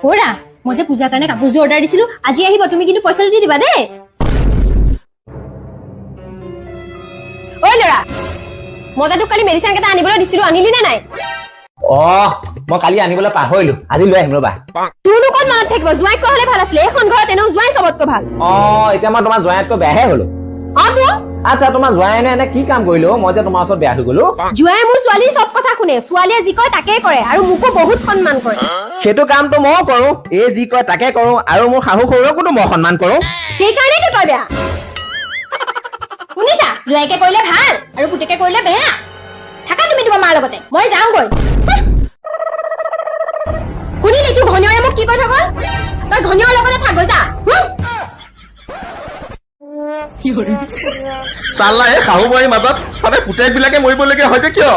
ওৰা মই যে পূজাৰ কাৰণে কাপোৰযোৰ অৰ্ডাৰ দিছিলো আজি আহিব তুমি কিন্তু পইচাটো দি দিবা দেই ঐ লৰা মই যে তোক কালি মেডিচিন কেইটা আনিবলৈ দিছিলো আনিলি নে নাই মই কালি আনিবলৈ পাহৰিলো আজি লৈ আহিম ৰবা তোৰনো ক'ত মনত থাকিব জোঁৱাইক হ'লে ভাল আছিলে এইখন ঘৰত এনেও জোঁৱাই চবতকৈ ভাল এতিয়া মই তোমাৰ জোঁৱাইতকৈ বেয়াহে হলো তো আচ্ছা তোমাৰ জোঁৱাইনে এনে কি কাম কৰিলো মই যে তোমাৰ ওচৰত বেয়া হৈ গলো জোঁৱাই মোৰ ছোৱালীৰ চব কথা শুনে ছোৱালীয়ে যি কয় তাকে কৰে আৰু মোকো বহুত সন্মান কৰে সেইটো কামটো ময়ো কৰো এই যি কয় তাকে কৰো আৰু মোৰ শাহু শহুৰকোতো মই সন্মান কৰো সেইকাৰণেতো তই বেয়া শুনিছা জোঁৱাইকে কৰিলে ভাল আৰু পুতেকে কৰিলে বেয়া থাকা তুমি তোমাৰ মাৰ লগতে মই যাওঁগৈ শুনিলি তোৰ ঘনীয়ৰে মোক কি কৈ থৈ গ'ল তই ঘনীয়ৰ লগতে থাক গৈ যা চাল্লা এই শাহু বোৱাৰীৰ মাজত সদায় পুতেক বিলাকে মৰিবলগীয়া হয় যে কিয়